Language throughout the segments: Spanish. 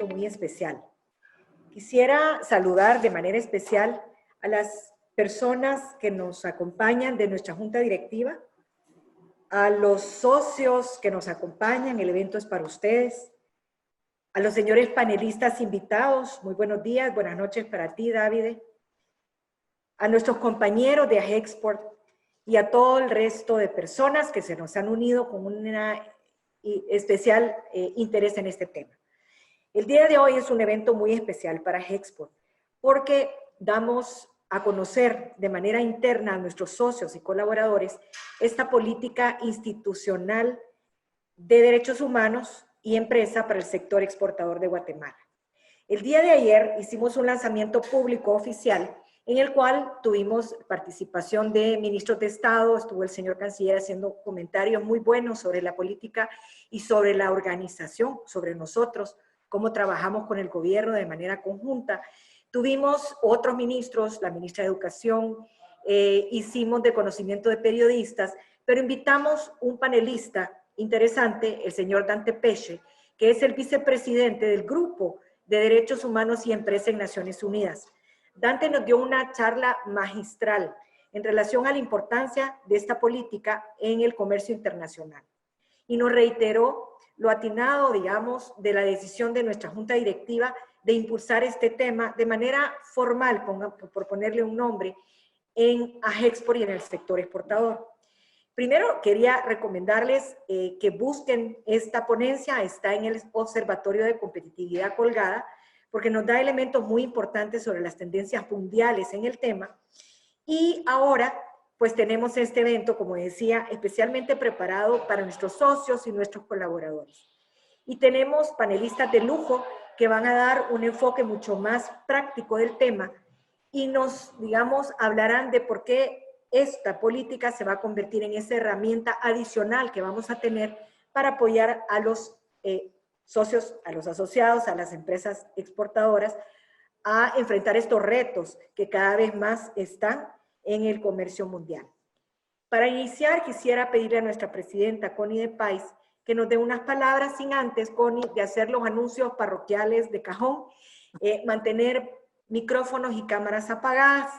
evento muy especial. Quisiera saludar de manera especial a las personas que nos acompañan de nuestra junta directiva, a los socios que nos acompañan, el evento es para ustedes, a los señores panelistas invitados, muy buenos días, buenas noches para ti, David, a nuestros compañeros de AGEXPORT y a todo el resto de personas que se nos han unido con un especial interés en este tema. El día de hoy es un evento muy especial para AGEXPORT porque damos a conocer de manera interna a nuestros socios y colaboradores esta política institucional de derechos humanos y empresa para el sector exportador de Guatemala. El día de ayer hicimos un lanzamiento público oficial en el cual tuvimos participación de ministros de Estado, estuvo el señor canciller haciendo comentarios muy buenos sobre la política y sobre la organización, sobre nosotros, cómo trabajamos con el gobierno de manera conjunta. Tuvimos otros ministros, la ministra de Educación, hicimos de conocimiento de periodistas, pero invitamos un panelista interesante, el señor Dante Peche, que es el vicepresidente del Grupo de Derechos Humanos y Empresa en Naciones Unidas. Dante nos dio una charla magistral en relación a la importancia de esta política en el comercio internacional. Y nos reiteró lo atinado, digamos, de la decisión de nuestra junta directiva de impulsar este tema de manera formal, por ponerle un nombre, en AGEXPORT y en el sector exportador. Primero, quería recomendarles que busquen esta ponencia, está en el Observatorio de Competitividad colgada, porque nos da elementos muy importantes sobre las tendencias mundiales en el tema. Y ahora, pues tenemos este evento, como decía, especialmente preparado para nuestros socios y nuestros colaboradores. Y tenemos panelistas de lujo que van a dar un enfoque mucho más práctico del tema y nos, digamos, hablarán de por qué esta política se va a convertir en esa herramienta adicional que vamos a tener para apoyar a los socios, a los asociados, a las empresas exportadoras, a enfrentar estos retos que cada vez más están en el comercio mundial. Para iniciar, quisiera pedirle a nuestra presidenta, Connie de Pais, que nos dé unas palabras sin antes, Connie, de hacer los anuncios parroquiales de cajón, mantener micrófonos y cámaras apagadas,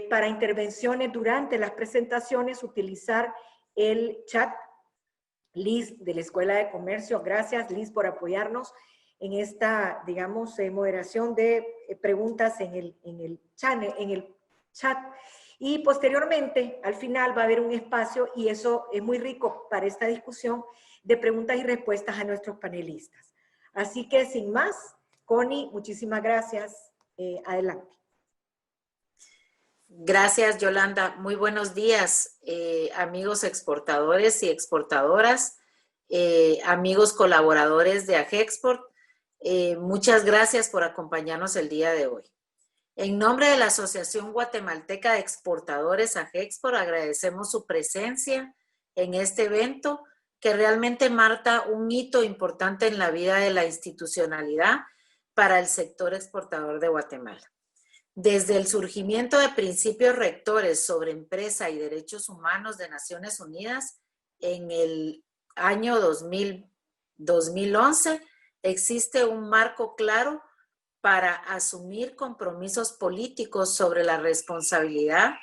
para intervenciones durante las presentaciones, utilizar el chat. Liz, de la Escuela de Comercio, gracias Liz por apoyarnos en esta, digamos, moderación de preguntas en el chat. Y posteriormente, al final va a haber un espacio, y eso es muy rico para esta discusión, de preguntas y respuestas a nuestros panelistas. Así que, sin más, Connie, muchísimas gracias. Adelante. Gracias, Yolanda. Muy buenos días, amigos exportadores y exportadoras, amigos colaboradores de AGEXPORT. Muchas gracias por acompañarnos el día de hoy. En nombre de la Asociación Guatemalteca de Exportadores AGEXPORT, agradecemos su presencia en este evento que realmente marca un hito importante en la vida de la institucionalidad para el sector exportador de Guatemala. Desde el surgimiento de principios rectores sobre empresa y derechos humanos de Naciones Unidas en el año 2011, existe un marco claro para asumir compromisos políticos sobre la responsabilidad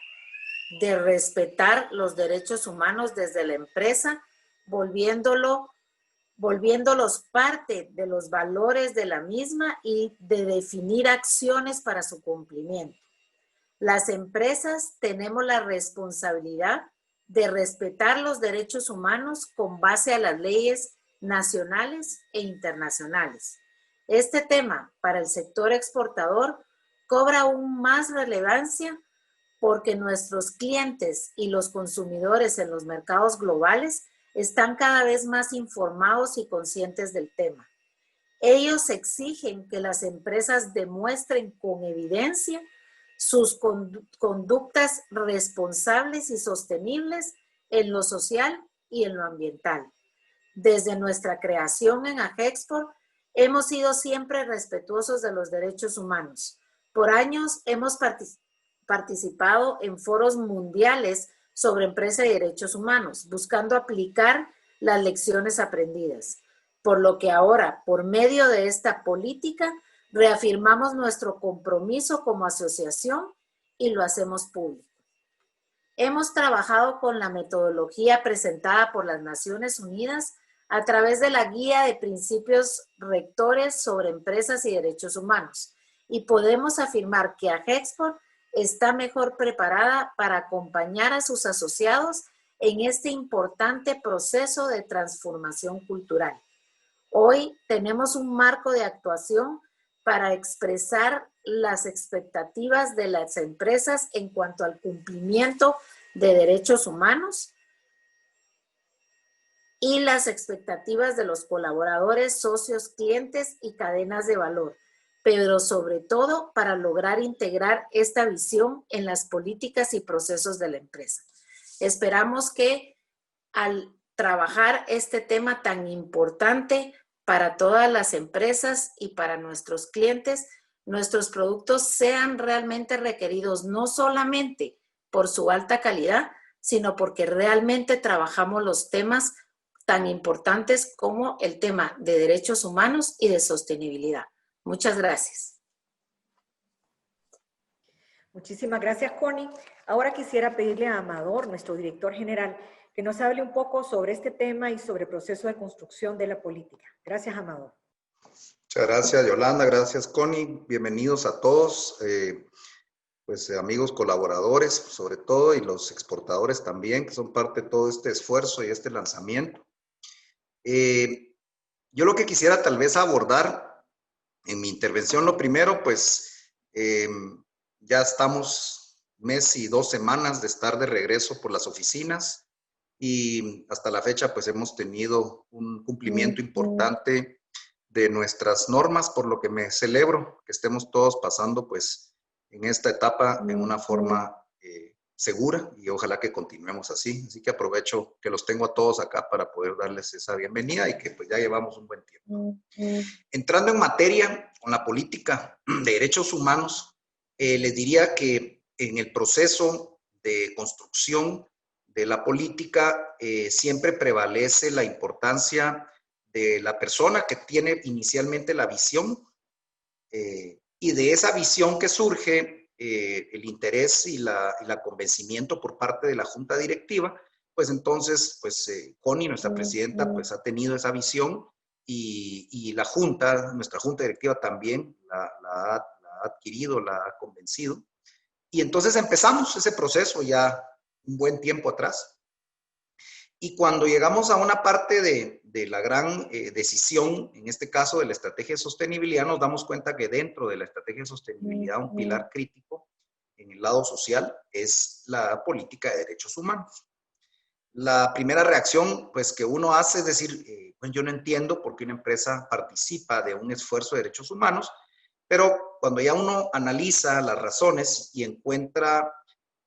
de respetar los derechos humanos desde la empresa, volviéndolos parte de los valores de la misma y de definir acciones para su cumplimiento. Las empresas tenemos la responsabilidad de respetar los derechos humanos con base a las leyes nacionales e internacionales. Este tema para el sector exportador cobra aún más relevancia porque nuestros clientes y los consumidores en los mercados globales están cada vez más informados y conscientes del tema. Ellos exigen que las empresas demuestren con evidencia sus conductas responsables y sostenibles en lo social y en lo ambiental. Desde nuestra creación en AGEXPORT, hemos sido siempre respetuosos de los derechos humanos. Por años hemos participado en foros mundiales sobre empresa y derechos humanos, buscando aplicar las lecciones aprendidas. por lo que ahora, por medio de esta política, reafirmamos nuestro compromiso como asociación y lo hacemos público. Hemos trabajado con la metodología presentada por las Naciones Unidas a través de la Guía de Principios Rectores sobre Empresas y Derechos Humanos y podemos afirmar que AGEXPOR está mejor preparada para acompañar a sus asociados en este importante proceso de transformación cultural. Hoy tenemos un marco de actuación para expresar las expectativas de las empresas en cuanto al cumplimiento de derechos humanos y las expectativas de los colaboradores, socios, clientes y cadenas de valor, pero sobre todo para lograr integrar esta visión en las políticas y procesos de la empresa. Esperamos que al trabajar este tema tan importante para todas las empresas y para nuestros clientes, nuestros productos sean realmente requeridos, no solamente por su alta calidad, sino porque realmente trabajamos los temas tan importantes como el tema de derechos humanos y de sostenibilidad. Muchas gracias. Muchísimas gracias, Connie. Ahora quisiera pedirle a Amador, nuestro director general, que nos hable un poco sobre este tema y sobre el proceso de construcción de la política. Gracias, Amador. Muchas gracias, Yolanda. Gracias, Connie. Bienvenidos a todos, amigos colaboradores, sobre todo, y los exportadores también, que son parte de todo este esfuerzo y este lanzamiento. Yo lo que quisiera tal vez abordar en mi intervención, lo primero, ya estamos mes y 2 semanas de estar de regreso por las oficinas y hasta la fecha pues hemos tenido un cumplimiento importante de nuestras normas, por lo que me celebro que estemos todos pasando pues en esta etapa en una forma segura y ojalá que continuemos así. Así que aprovecho que los tengo a todos acá para poder darles esa bienvenida y que pues ya llevamos un buen tiempo. Entrando en materia con la política de derechos humanos, les diría que en el proceso de construcción de la política siempre prevalece la importancia de la persona que tiene inicialmente la visión y de esa visión que surge el interés y la convencimiento por parte de la junta directiva, pues entonces, Connie, nuestra presidenta, pues ha tenido esa visión y la junta, nuestra junta directiva también la ha adquirido, la ha convencido. Y entonces empezamos ese proceso ya un buen tiempo atrás. Y cuando llegamos a una parte de la gran decisión, en este caso de la estrategia de sostenibilidad, nos damos cuenta que dentro de la estrategia de sostenibilidad un pilar crítico en el lado social es la política de derechos humanos. La primera reacción pues, que uno hace es decir, yo no entiendo por qué una empresa participa de un esfuerzo de derechos humanos, pero cuando ya uno analiza las razones y encuentra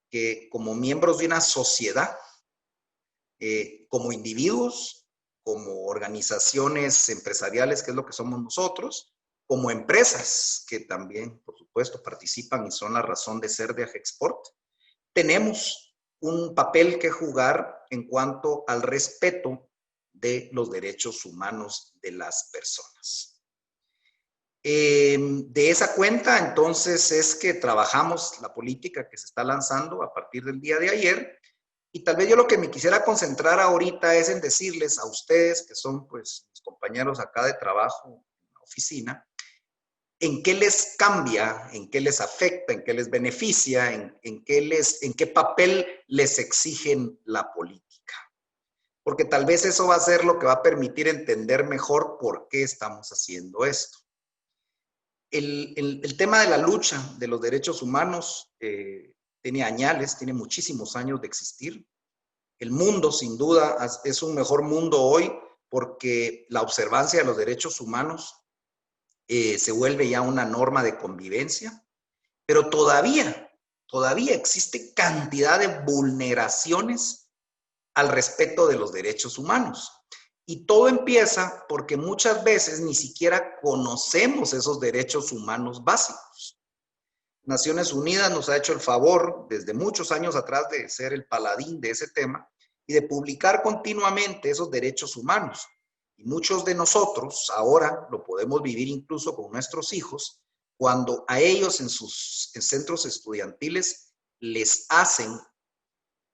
que como miembros de una sociedad, como individuos, como organizaciones empresariales, que es lo que somos nosotros, como empresas que también, por supuesto, participan y son la razón de ser de AGEXPORT, tenemos un papel que jugar en cuanto al respeto de los derechos humanos de las personas. De esa cuenta, entonces, es que trabajamos la política que se está lanzando a partir del día de ayer. Y tal vez yo lo que me quisiera concentrar ahorita es en decirles a ustedes, que son pues mis compañeros acá de trabajo en la oficina, en qué les cambia, en qué les afecta, en qué les beneficia, en qué papel les exigen la política. Porque tal vez eso va a ser lo que va a permitir entender mejor por qué estamos haciendo esto. El tema de la lucha de los derechos humanos tiene añales, tiene muchísimos años de existir. El mundo, sin duda, es un mejor mundo hoy porque la observancia de los derechos humanos se vuelve ya una norma de convivencia, pero todavía existe cantidad de vulneraciones al respeto de los derechos humanos. Y todo empieza porque muchas veces ni siquiera conocemos esos derechos humanos básicos. Naciones Unidas nos ha hecho el favor desde muchos años atrás de ser el paladín de ese tema y de publicar continuamente esos derechos humanos. Y muchos de nosotros ahora lo podemos vivir incluso con nuestros hijos, cuando a ellos en centros estudiantiles les hacen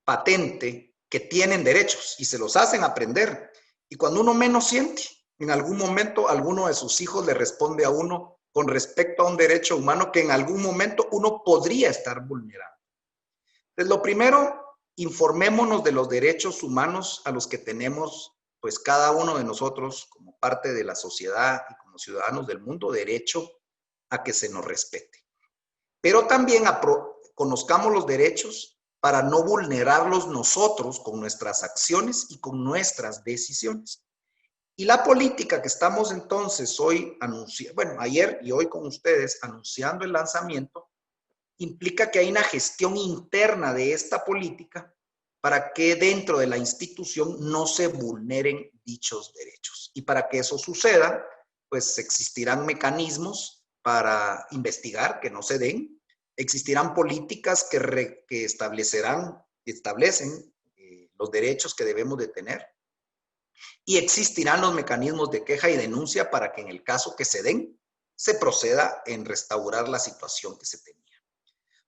patente que tienen derechos y se los hacen aprender. Y cuando uno menos siente, en algún momento alguno de sus hijos le responde a uno con respecto a un derecho humano que en algún momento uno podría estar vulnerando. Entonces, lo primero, informémonos de los derechos humanos a los que tenemos, pues cada uno de nosotros como parte de la sociedad y como ciudadanos del mundo, derecho a que se nos respete. Pero también conozcamos los derechos para no vulnerarlos nosotros con nuestras acciones y con nuestras decisiones. Y la política que estamos entonces hoy anunciando, bueno, ayer y hoy con ustedes anunciando el lanzamiento, implica que hay una gestión interna de esta política para que dentro de la institución no se vulneren dichos derechos. Y para que eso suceda, pues existirán mecanismos para investigar que no se den, existirán políticas que establecen los derechos que debemos de tener, y existirán los mecanismos de queja y denuncia para que en el caso que se den, se proceda en restaurar la situación que se tenía.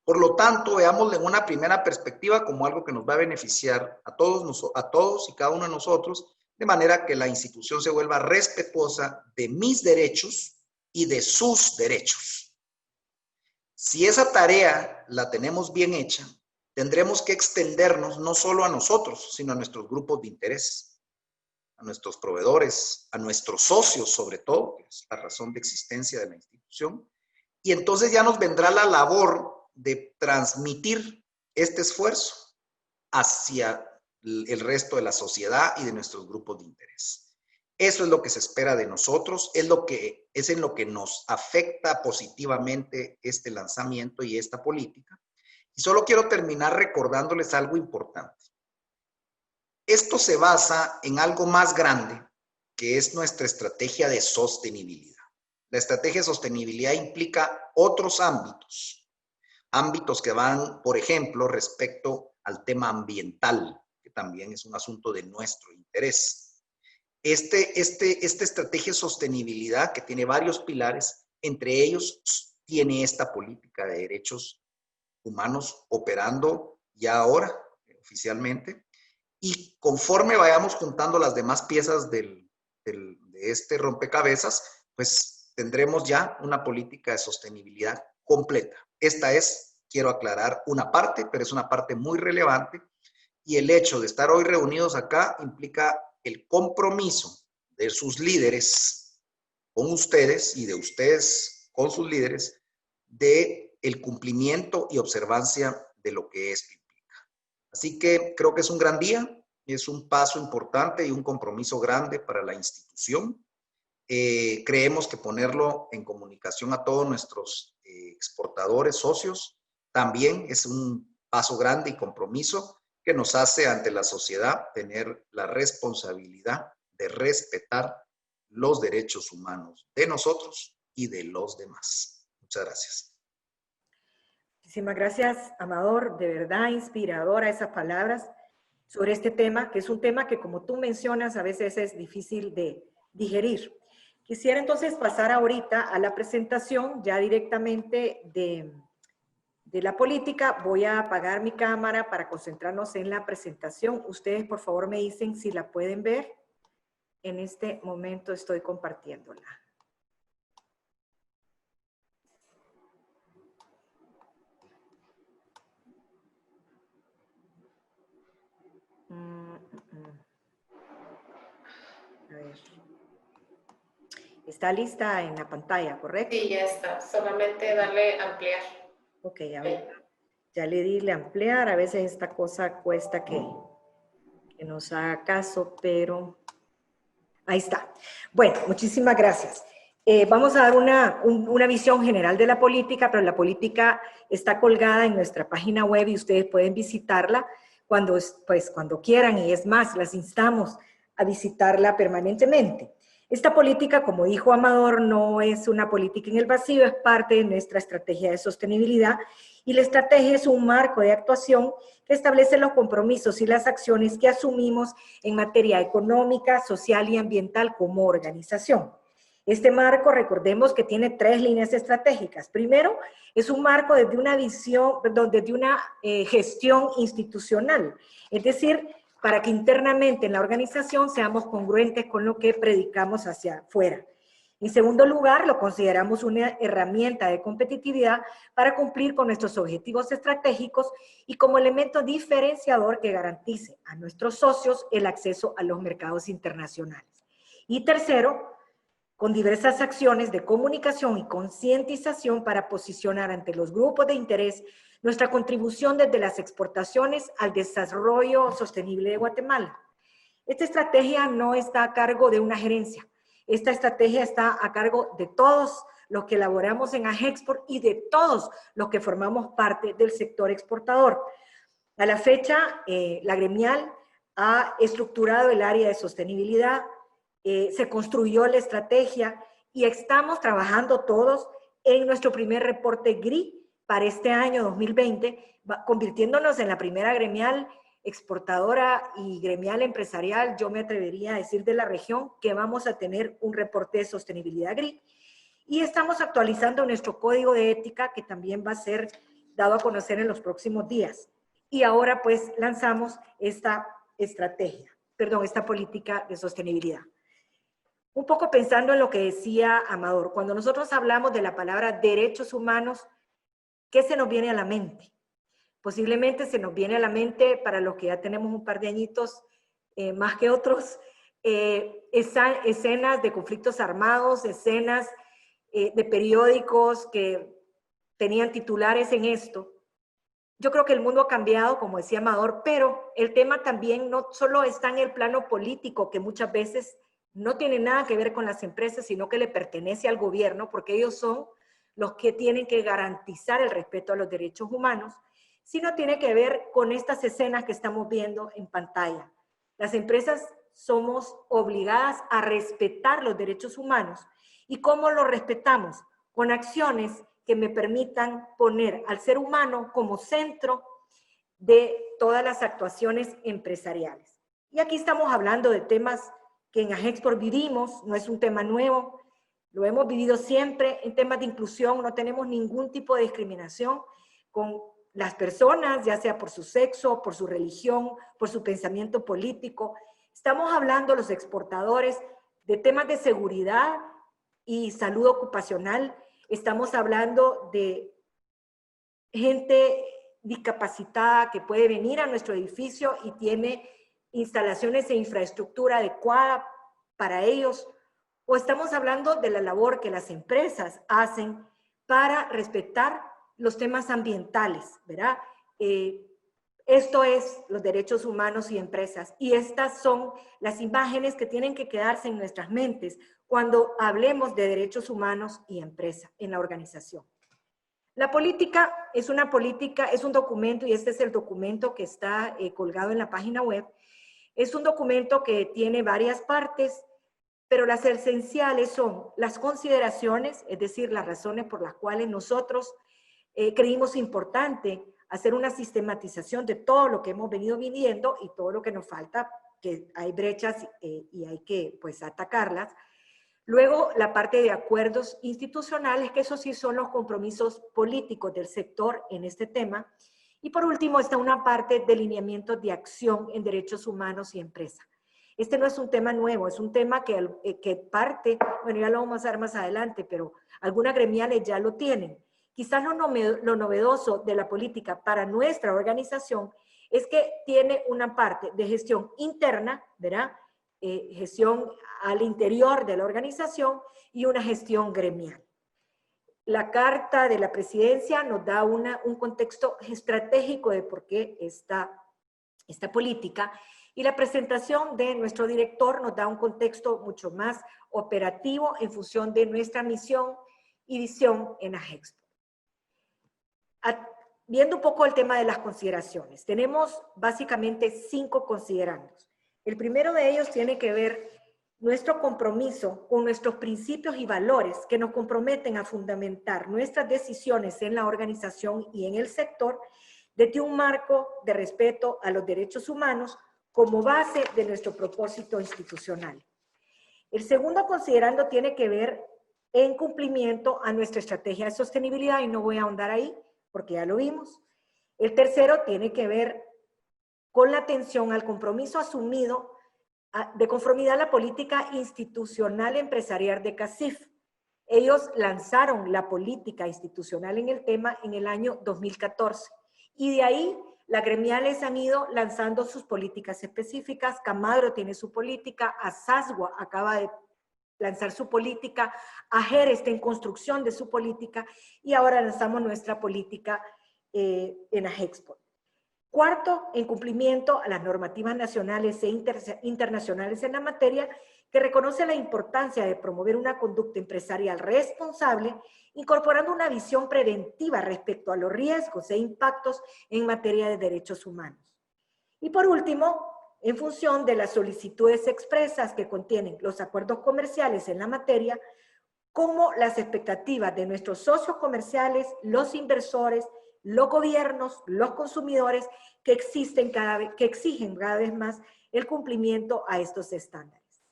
Por lo tanto, veámoslo en una primera perspectiva como algo que nos va a beneficiar a todos y cada uno de nosotros, de manera que la institución se vuelva respetuosa de mis derechos y de sus derechos. Si esa tarea la tenemos bien hecha, tendremos que extendernos no solo a nosotros, sino a nuestros grupos de interés, a nuestros proveedores, a nuestros socios sobre todo, que es la razón de existencia de la institución, y entonces ya nos vendrá la labor de transmitir este esfuerzo hacia el resto de la sociedad y de nuestros grupos de interés. Eso es lo que se espera de nosotros, es en lo que nos afecta positivamente este lanzamiento y esta política. Y solo quiero terminar recordándoles algo importante. Esto se basa en algo más grande, que es nuestra estrategia de sostenibilidad. La estrategia de sostenibilidad implica otros ámbitos que van, por ejemplo, respecto al tema ambiental, que también es un asunto de nuestro interés. Esta estrategia de sostenibilidad, que tiene varios pilares, entre ellos tiene esta política de derechos humanos operando ya ahora, oficialmente, y conforme vayamos juntando las demás piezas de este rompecabezas, pues tendremos ya una política de sostenibilidad completa. Esta es, quiero aclarar, una parte, pero es una parte muy relevante, y el hecho de estar hoy reunidos acá implica el compromiso de sus líderes con ustedes y de ustedes con sus líderes de el cumplimiento y observancia de lo que esto implica. Así que creo que es un gran día, es un paso importante y un compromiso grande para la institución. Creemos que ponerlo en comunicación a todos nuestros exportadores, socios, también es un paso grande y compromiso que nos hace ante la sociedad tener la responsabilidad de respetar los derechos humanos de nosotros y de los demás. Muchas gracias. Muchísimas gracias, Amador. De verdad inspiradora esas palabras sobre este tema, que es un tema que, como tú mencionas, a veces es difícil de digerir. Quisiera entonces pasar ahorita a la presentación ya directamente de la política. Voy a apagar mi cámara para concentrarnos en la presentación. Ustedes, por favor, me dicen si la pueden ver. En este momento estoy compartiéndola. A ver. Está lista en la pantalla, ¿correcto? Sí, ya está. Solamente darle ampliar. Ok, a ver. Ya le di ampliar. A veces esta cosa cuesta que nos haga caso, pero ahí está. Bueno, muchísimas gracias. Vamos a dar una visión general de la política, pero la política está colgada en nuestra página web y ustedes pueden visitarla cuando quieran, y es más, las instamos a visitarla permanentemente. Esta política, como dijo Amador, no es una política en el vacío, es parte de nuestra estrategia de sostenibilidad, y la estrategia es un marco de actuación que establece los compromisos y las acciones que asumimos en materia económica, social y ambiental como organización. Este marco, recordemos que tiene 3 líneas estratégicas. Primero, es un marco desde una visión, perdón, desde una gestión institucional, es decir, para que internamente en la organización seamos congruentes con lo que predicamos hacia afuera. En segundo lugar, lo consideramos una herramienta de competitividad para cumplir con nuestros objetivos estratégicos y como elemento diferenciador que garantice a nuestros socios el acceso a los mercados internacionales. Y tercero, con diversas acciones de comunicación y concientización para posicionar ante los grupos de interés nuestra contribución desde las exportaciones al desarrollo sostenible de Guatemala. Esta estrategia no está a cargo de una gerencia. Esta estrategia está a cargo de todos los que elaboramos en AGEXPORT y de todos los que formamos parte del sector exportador. A la fecha, la gremial ha estructurado el área de sostenibilidad, se construyó la estrategia y estamos trabajando todos en nuestro primer reporte GRI para este año 2020, convirtiéndonos en la primera gremial exportadora y gremial empresarial, yo me atrevería a decir de la región, que vamos a tener un reporte de sostenibilidad GRI. Y estamos actualizando nuestro código de ética, que también va a ser dado a conocer en los próximos días. Y ahora pues lanzamos esta estrategia, perdón, esta política de sostenibilidad. Un poco pensando en lo que decía Amador, cuando nosotros hablamos de la palabra derechos humanos, ¿qué se nos viene a la mente? Posiblemente se nos viene a la mente, para los que ya tenemos un par de añitos más que otros, escenas de conflictos armados, escenas de periódicos que tenían titulares en esto. Yo creo que el mundo ha cambiado, como decía Amador, pero el tema también no solo está en el plano político, que muchas veces no tiene nada que ver con las empresas, sino que le pertenece al gobierno, porque ellos son los que tienen que garantizar el respeto a los derechos humanos, sino tiene que ver con estas escenas que estamos viendo en pantalla. Las empresas somos obligadas a respetar los derechos humanos. ¿Y cómo los respetamos? Con acciones que me permitan poner al ser humano como centro de todas las actuaciones empresariales. Y aquí estamos hablando de temas que en AGEXPORT vivimos, no es un tema nuevo, lo hemos vivido siempre. En temas de inclusión no tenemos ningún tipo de discriminación con las personas, ya sea por su sexo, por su religión, por su pensamiento político. Estamos hablando, los exportadores, de temas de seguridad y salud ocupacional. Estamos hablando de gente discapacitada que puede venir a nuestro edificio y tiene instalaciones e infraestructura adecuada para ellos. O estamos hablando de la labor que las empresas hacen para respetar los temas ambientales, ¿verdad? Esto es los derechos humanos y empresas. Y estas son las imágenes que tienen que quedarse en nuestras mentes cuando hablemos de derechos humanos y empresa en la organización. La política es una política, es un documento, y este es el documento que está colgado en la página web. Es un documento que tiene varias partes, pero las esenciales son las consideraciones, es decir, las razones por las cuales nosotros creímos importante hacer una sistematización de todo lo que hemos venido viviendo y todo lo que nos falta, que hay brechas y hay que pues atacarlas. Luego, la parte de acuerdos institucionales, que eso sí son los compromisos políticos del sector en este tema. Y por último, está una parte de lineamientos de acción en derechos humanos y empresa. Este no es un tema nuevo, es un tema que parte, bueno, ya lo vamos a ver más adelante, pero algunas gremiales ya lo tienen. Quizás lo novedoso de la política para nuestra organización es que tiene una parte de gestión interna, ¿verdad? Gestión al interior de la organización y una gestión gremial. La carta de la presidencia nos da un contexto estratégico de por qué esta política, y la presentación de nuestro director nos da un contexto mucho más operativo en función de nuestra misión y visión en AGEXPORT. Viendo un poco el tema de las consideraciones, tenemos básicamente 5 considerandos. El primero de ellos tiene que ver nuestro compromiso con nuestros principios y valores que nos comprometen a fundamentar nuestras decisiones en la organización y en el sector desde un marco de respeto a los derechos humanos como base de nuestro propósito institucional. El segundo considerando tiene que ver en cumplimiento a nuestra estrategia de sostenibilidad, y no voy a ahondar ahí porque ya lo vimos. El tercero tiene que ver con la atención al compromiso asumido de conformidad a la política institucional empresarial de CACIF. Ellos lanzaron la política institucional en el tema en el año 2014 y de ahí las gremiales han ido lanzando sus políticas específicas. Camadro tiene su política, Asasgua acaba de lanzar su política, AGER está en construcción de su política y ahora lanzamos nuestra política en AGEXPO. Cuarto, en cumplimiento a las normativas nacionales e internacionales en la materia, que reconoce la importancia de promover una conducta empresarial responsable, incorporando una visión preventiva respecto a los riesgos e impactos en materia de derechos humanos. Y por último, en función de las solicitudes expresas que contienen los acuerdos comerciales en la materia, como las expectativas de nuestros socios comerciales, los inversores, los gobiernos, los consumidores que exigen cada vez más el cumplimiento a estos estándares.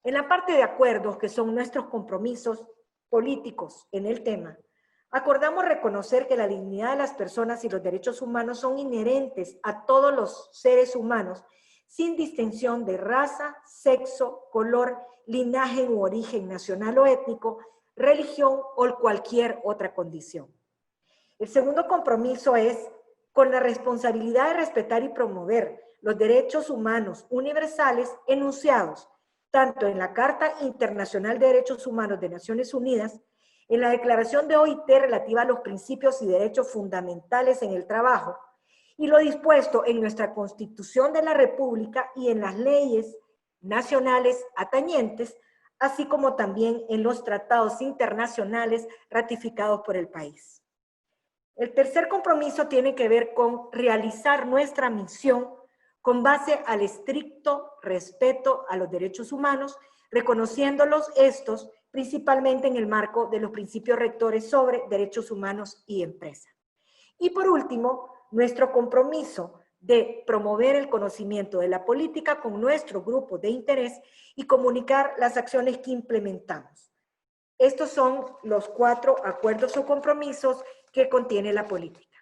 En la parte de acuerdos, que son nuestros compromisos políticos en el tema, acordamos reconocer que la dignidad de las personas y los derechos humanos son inherentes a todos los seres humanos, sin distinción de raza, sexo, color, linaje u origen nacional o étnico, religión o cualquier otra condición. El segundo compromiso es con la responsabilidad de respetar y promover los derechos humanos universales enunciados tanto en la Carta Internacional de Derechos Humanos de Naciones Unidas, en la Declaración de OIT relativa a los principios y derechos fundamentales en el trabajo, y lo dispuesto en nuestra Constitución de la República y en las leyes nacionales atañentes, así como también en los tratados internacionales ratificados por el país. El tercer compromiso tiene que ver con realizar nuestra misión con base al estricto respeto a los derechos humanos, reconociéndolos estos principalmente en el marco de los principios rectores sobre derechos humanos y empresa. Y por último, nuestro compromiso de promover el conocimiento de la política con nuestro grupo de interés y comunicar las acciones que implementamos. Estos son los 4 acuerdos o compromisos que contiene la política.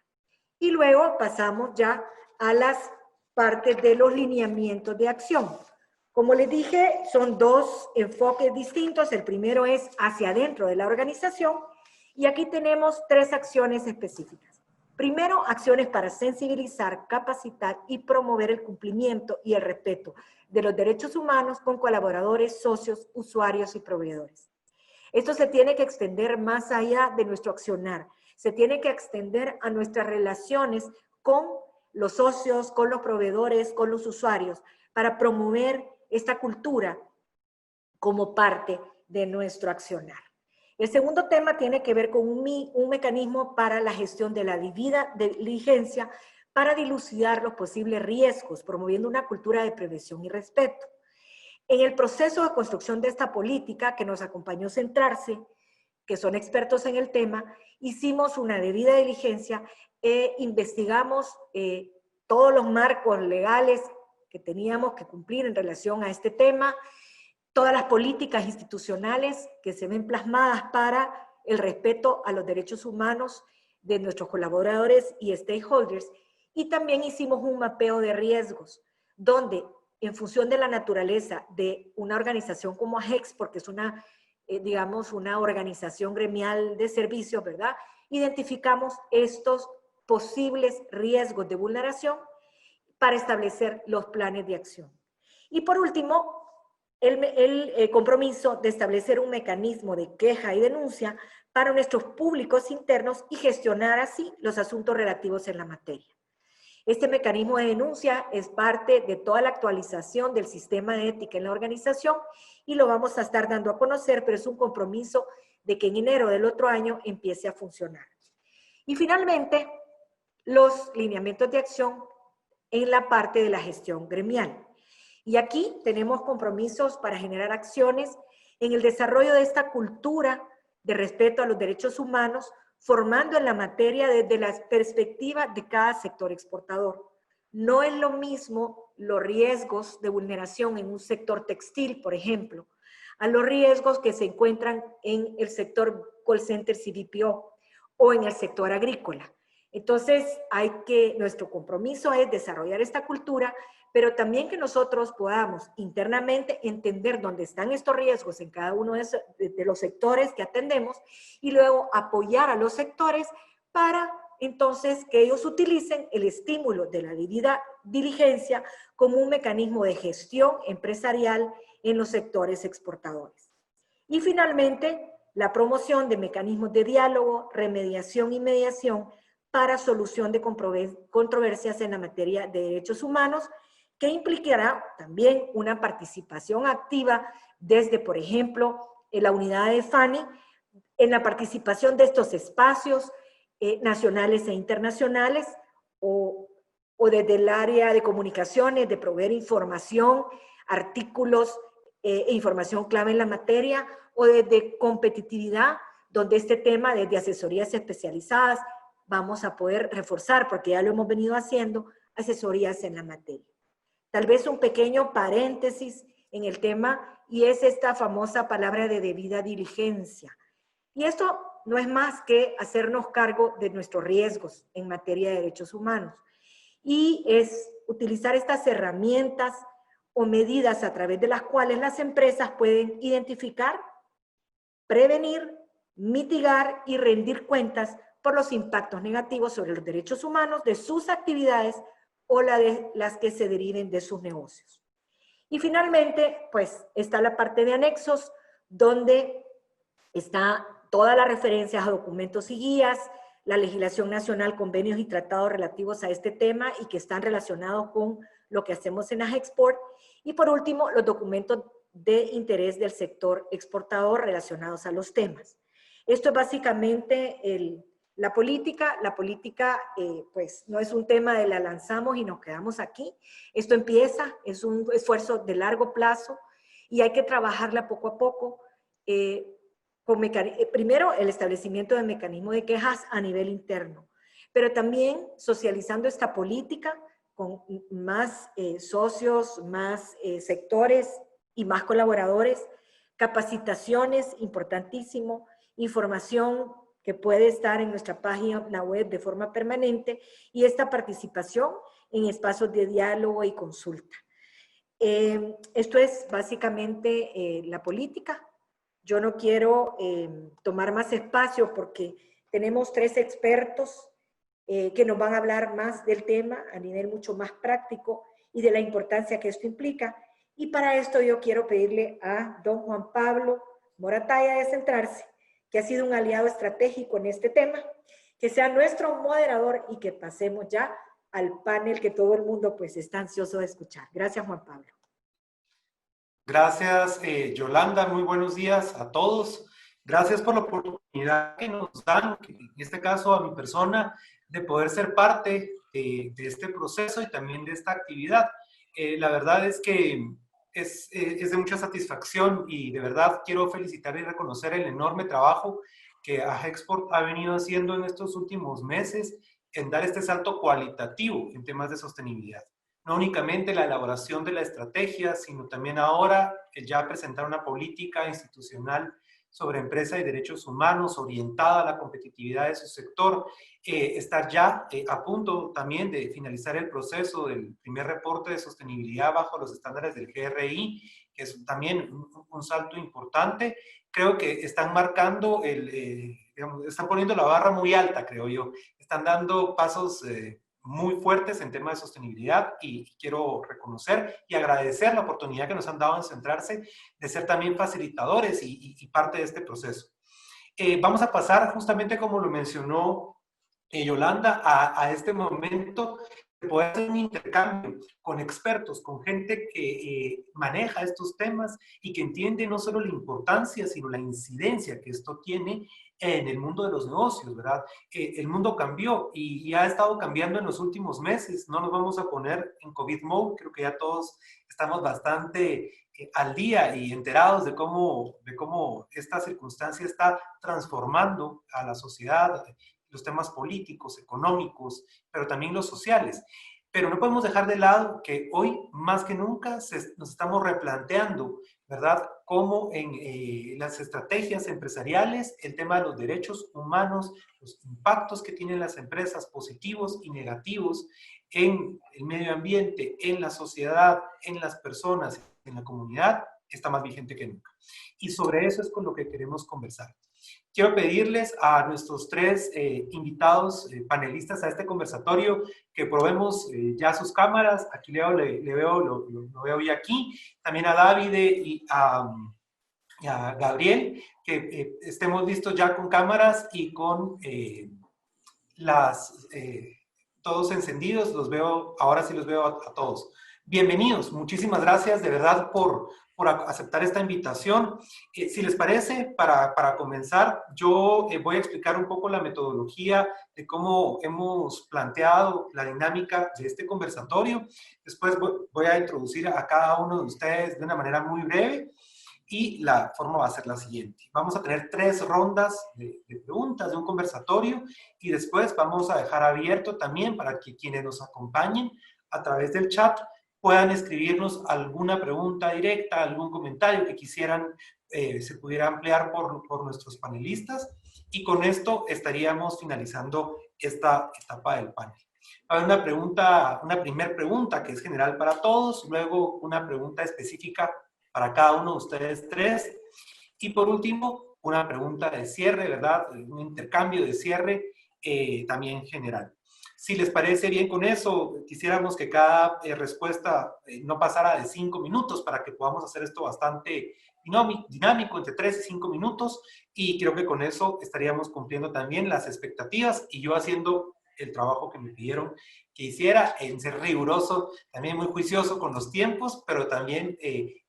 Y luego pasamos ya a las partes de los lineamientos de acción. Como les dije, son 2 enfoques distintos. El primero es hacia adentro de la organización y aquí tenemos 3 acciones específicas. Primero, acciones para sensibilizar, capacitar y promover el cumplimiento y el respeto de los derechos humanos con colaboradores, socios, usuarios y proveedores. Esto se tiene que extender más allá de nuestro accionar. Se tiene que extender a nuestras relaciones con los socios, con los proveedores, con los usuarios, para promover esta cultura como parte de nuestro accionar. El segundo tema tiene que ver con un mecanismo para la gestión de la debida diligencia para dilucidar los posibles riesgos, promoviendo una cultura de prevención y respeto. En el proceso de construcción de esta política que nos acompañó Centrarse, que son expertos en el tema, hicimos una debida diligencia e investigamos todos los marcos legales que teníamos que cumplir en relación a este tema, todas las políticas institucionales que se ven plasmadas para el respeto a los derechos humanos de nuestros colaboradores y stakeholders, y también hicimos un mapeo de riesgos, donde en función de la naturaleza de una organización como AGEX, porque es una, digamos, una organización gremial de servicios, ¿verdad? Identificamos estos posibles riesgos de vulneración para establecer los planes de acción. Y por último, el compromiso de establecer un mecanismo de queja y denuncia para nuestros públicos internos y gestionar así los asuntos relativos en la materia. Este mecanismo de denuncia es parte de toda la actualización del sistema de ética en la organización y lo vamos a estar dando a conocer, pero es un compromiso de que en enero del otro año empiece a funcionar. Y finalmente, los lineamientos de acción en la parte de la gestión gremial. Y aquí tenemos compromisos para generar acciones en el desarrollo de esta cultura de respeto a los derechos humanos, formando en la materia desde la perspectiva de cada sector exportador. No es lo mismo los riesgos de vulneración en un sector textil, por ejemplo, a los riesgos que se encuentran en el sector call centers y BPO o en el sector agrícola. Entonces, nuestro compromiso es desarrollar esta cultura, pero también que nosotros podamos internamente entender dónde están estos riesgos en cada uno de los sectores que atendemos y luego apoyar a los sectores para entonces que ellos utilicen el estímulo de la debida diligencia como un mecanismo de gestión empresarial en los sectores exportadores. Y finalmente, la promoción de mecanismos de diálogo, remediación y mediación para solución de controversias en la materia de derechos humanos, que implicará también una participación activa desde, por ejemplo, en la unidad de FANI, en la participación de estos espacios nacionales e internacionales, o desde el área de comunicaciones, de proveer información, artículos e información clave en la materia, o desde competitividad, donde este tema, desde asesorías especializadas, vamos a poder reforzar, porque ya lo hemos venido haciendo, asesorías en la materia. Tal vez un pequeño paréntesis en el tema, y es esta famosa palabra de debida diligencia. Y esto no es más que hacernos cargo de nuestros riesgos en materia de derechos humanos. Y es utilizar estas herramientas o medidas a través de las cuales las empresas pueden identificar, prevenir, mitigar y rendir cuentas por los impactos negativos sobre los derechos humanos de sus actividades o las que se deriven de sus negocios. Y finalmente, pues, está la parte de anexos, donde está todas las referencias a documentos y guías, la legislación nacional, convenios y tratados relativos a este tema y que están relacionados con lo que hacemos en AGEXPORT. Y por último, los documentos de interés del sector exportador relacionados a los temas. Esto es básicamente la política. La política, pues, no es un tema de la lanzamos y nos quedamos aquí. Esto empieza, es un esfuerzo de largo plazo y hay que trabajarla poco a poco. Primero, el establecimiento de mecanismos de quejas a nivel interno, pero también socializando esta política con más socios, más sectores y más colaboradores, capacitaciones, importantísimo, información que puede estar en nuestra página web de forma permanente y esta participación en espacios de diálogo y consulta. Esto es básicamente la política. Yo no quiero tomar más espacio porque tenemos 3 expertos que nos van a hablar más del tema a nivel mucho más práctico y de la importancia que esto implica. Y para esto yo quiero pedirle a don Juan Pablo Morataya de Centrarse, que ha sido un aliado estratégico en este tema, que sea nuestro moderador y que pasemos ya al panel que todo el mundo pues está ansioso de escuchar. Gracias, Juan Pablo. Gracias, Yolanda. Muy buenos días a todos. Gracias por la oportunidad que nos dan, en este caso a mi persona, de poder ser parte de este proceso y también de esta actividad. La verdad es que es de mucha satisfacción y de verdad quiero felicitar y reconocer el enorme trabajo que AGEXPORT ha venido haciendo en estos últimos meses en dar este salto cualitativo en temas de sostenibilidad. No únicamente la elaboración de la estrategia, sino también ahora ya presentar una política institucional sobre empresa y derechos humanos orientada a la competitividad de su sector, estar ya a punto también de finalizar el proceso del primer reporte de sostenibilidad bajo los estándares del GRI, que es también un salto importante. Creo que están marcando, están poniendo la barra muy alta, creo yo. Están dando pasos muy fuertes en temas de sostenibilidad y quiero reconocer y agradecer la oportunidad que nos han dado en Centrarse de ser también facilitadores y parte de este proceso. Vamos a pasar justamente como lo mencionó Yolanda a este momento de poder hacer un intercambio con expertos, con gente que maneja estos temas y que entiende no solo la importancia, sino la incidencia que esto tiene en el mundo de los negocios, ¿verdad? El mundo cambió y ha estado cambiando en los últimos meses. No nos vamos a poner en COVID mode, creo que ya todos estamos bastante al día y enterados de cómo esta circunstancia está transformando a la sociedad, los temas políticos, económicos, pero también los sociales. Pero no podemos dejar de lado que hoy, más que nunca, nos estamos replanteando, ¿verdad?, cómo en las estrategias empresariales, el tema de los derechos humanos, los impactos que tienen las empresas positivos y negativos en el medio ambiente, en la sociedad, en las personas, en la comunidad, está más vigente que nunca. Y sobre eso es con lo que queremos conversar. Quiero pedirles a nuestros tres invitados panelistas a este conversatorio que probemos ya sus cámaras. Aquí lo veo ya aquí. También a David y a Gabriel, que estemos listos ya con cámaras y con todos encendidos. Los veo, ahora sí los veo a todos. Bienvenidos, muchísimas gracias de verdad por aceptar esta invitación. Si les parece, para comenzar, yo voy a explicar un poco la metodología de cómo hemos planteado la dinámica de este conversatorio. Después voy a introducir a cada uno de ustedes de una manera muy breve y la forma va a ser la siguiente. Vamos a tener 3 rondas de preguntas de un conversatorio y después vamos a dejar abierto también para que quienes nos acompañen a través del chat puedan escribirnos alguna pregunta directa, algún comentario que quisieran se pudiera ampliar por nuestros panelistas. Y con esto estaríamos finalizando esta etapa del panel. Va a haber una primera pregunta que es general para todos, luego una pregunta específica para cada uno de ustedes 3. Y por último, una pregunta de cierre, ¿verdad? Un intercambio de cierre también general. Si les parece bien con eso, quisiéramos que cada respuesta no pasara de 5 minutos para que podamos hacer esto bastante dinámico, entre 3 y 5 minutos. Y creo que con eso estaríamos cumpliendo también las expectativas y yo haciendo el trabajo que me pidieron que hiciera, en ser riguroso, también muy juicioso con los tiempos, pero también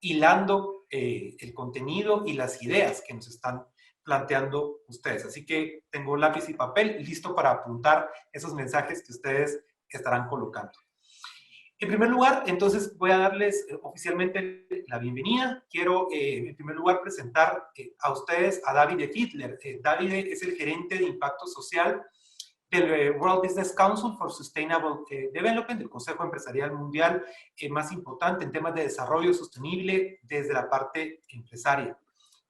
hilando el contenido y las ideas que nos están planteando ustedes. Así que tengo lápiz y papel listo para apuntar esos mensajes que ustedes estarán colocando. En primer lugar, entonces voy a darles oficialmente la bienvenida. Quiero, en primer lugar, presentar a ustedes a David Fiedler. David es el gerente de impacto social del World Business Council for Sustainable Development, del Consejo Empresarial Mundial más importante en temas de desarrollo sostenible desde la parte empresaria.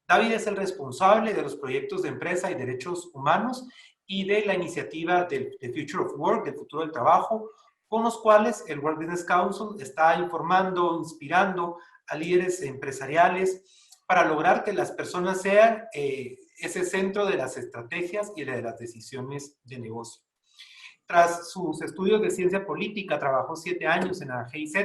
David es el responsable de los proyectos de empresa y derechos humanos y de la iniciativa del Future of Work, del futuro del trabajo, con los cuales el World Business Council está informando, inspirando a líderes empresariales para lograr que las personas sean ese centro de las estrategias y de las decisiones de negocio. Tras sus estudios de ciencia política, trabajó 7 años en la GIZ,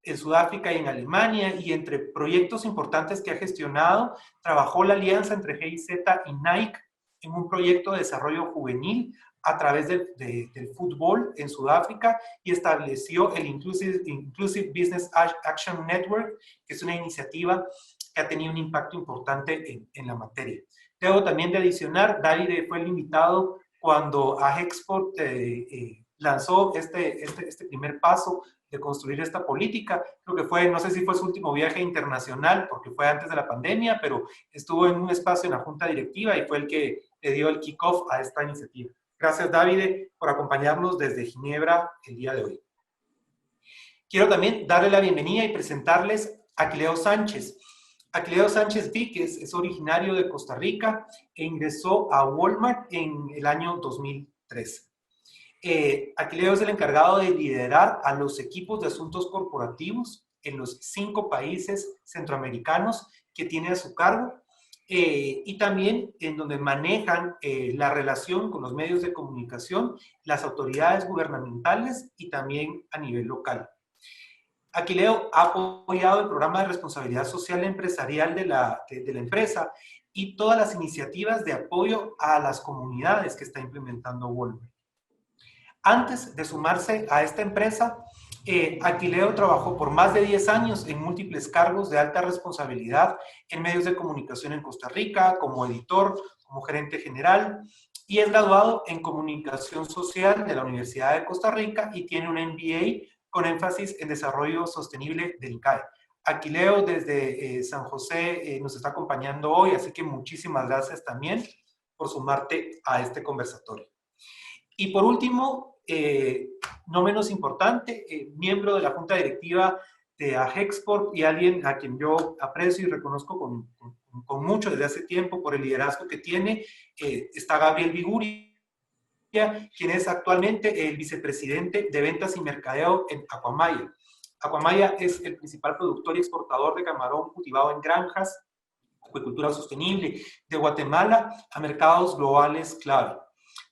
en Sudáfrica y en Alemania, y entre proyectos importantes que ha gestionado, trabajó la alianza entre GIZ y Nike en un proyecto de desarrollo juvenil a través del fútbol en Sudáfrica y estableció el Inclusive Business Action Network, que es una iniciativa que ha tenido un impacto importante en la materia. Debo también de adicionar, David fue el invitado cuando AGEXPORT lanzó este primer paso de construir esta política. Creo que fue, no sé si fue su último viaje internacional, porque fue antes de la pandemia, pero estuvo en un espacio en la junta directiva y fue el que le dio el kickoff a esta iniciativa. Gracias, David, por acompañarnos desde Ginebra el día de hoy. Quiero también darle la bienvenida y presentarles a Aquileo Sánchez. Aquileo Sánchez Víquez es originario de Costa Rica e ingresó a Walmart en el año 2013. Aquileo es el encargado de liderar a los equipos de asuntos corporativos en los 5 países centroamericanos que tiene a su cargo y también en donde manejan la relación con los medios de comunicación, las autoridades gubernamentales y también a nivel local. Aquileo ha apoyado el programa de responsabilidad social empresarial de la empresa y todas las iniciativas de apoyo a las comunidades que está implementando Walmart. Antes de sumarse a esta empresa, Aquileo trabajó por más de 10 años en múltiples cargos de alta responsabilidad en medios de comunicación en Costa Rica, como editor, como gerente general y es graduado en Comunicación Social de la Universidad de Costa Rica y tiene un MBA con énfasis en Desarrollo Sostenible del INCAE. Aquileo desde San José nos está acompañando hoy, así que muchísimas gracias también por sumarte a este conversatorio. Y por último, no menos importante, miembro de la Junta Directiva de Agexport y alguien a quien yo aprecio y reconozco con mucho desde hace tiempo por el liderazgo que tiene, está Gabriel Biguria, quien es actualmente el vicepresidente de Ventas y Mercadeo en Aquamaya. Aquamaya es el principal productor y exportador de camarón cultivado en granjas, acuicultura sostenible, de Guatemala a mercados globales clave.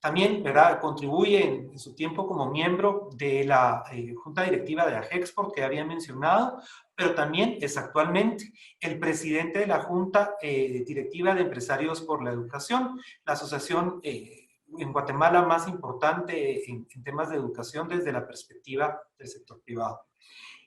También, ¿verdad?, contribuye en su tiempo como miembro de la Junta Directiva de Agexport que había mencionado, pero también es actualmente el presidente de la Junta Directiva de Empresarios por la Educación, la asociación en Guatemala más importante en temas de educación desde la perspectiva del sector privado.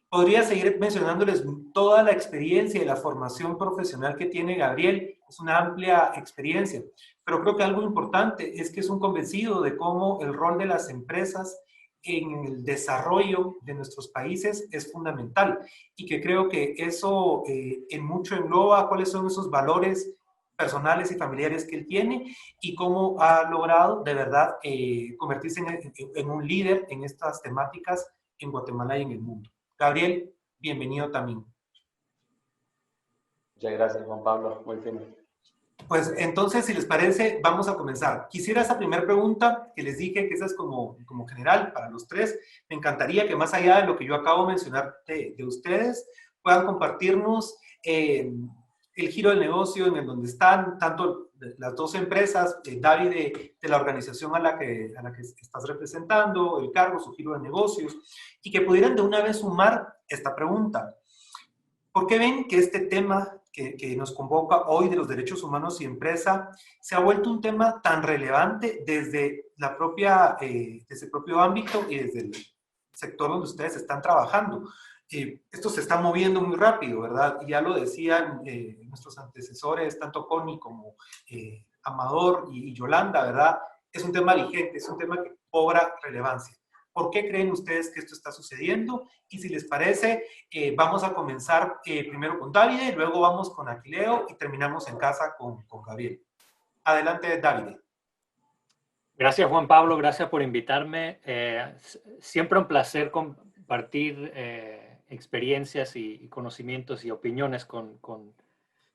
Podría seguir mencionándoles toda la experiencia y la formación profesional que tiene Gabriel. Es una amplia experiencia, pero creo que algo importante es que es un convencido de cómo el rol de las empresas en el desarrollo de nuestros países es fundamental y que creo que eso en mucho engloba cuáles son esos valores personales y familiares que él tiene y cómo ha logrado de verdad convertirse en un líder en estas temáticas en Guatemala y en el mundo. Gabriel, bienvenido también. Muchas gracias, Juan Pablo. Muy fino. Pues entonces, si les parece, vamos a comenzar. Quisiera esa primera pregunta que les dije, que esa es como general para los tres. Me encantaría que más allá de lo que yo acabo de mencionar de ustedes, puedan compartirnos el giro del negocio en el donde están, tanto las dos empresas, David de la organización a la que estás representando, el cargo, su giro de negocios, y que pudieran de una vez sumar esta pregunta. ¿Por qué ven que este tema que nos convoca hoy de los derechos humanos y empresa se ha vuelto un tema tan relevante desde desde el propio ámbito y desde el sector donde ustedes están trabajando? Esto se está moviendo muy rápido, ¿verdad? Y ya lo decían nuestros antecesores, tanto Connie como Amador y Yolanda, ¿verdad? Es un tema vigente, es un tema que cobra relevancia. ¿Por qué creen ustedes que esto está sucediendo? Y si les parece, vamos a comenzar primero con David, luego vamos con Aquileo y terminamos en casa con Gabriel. Adelante, David. Gracias, Juan Pablo. Gracias por invitarme. Siempre un placer compartir experiencias y conocimientos y opiniones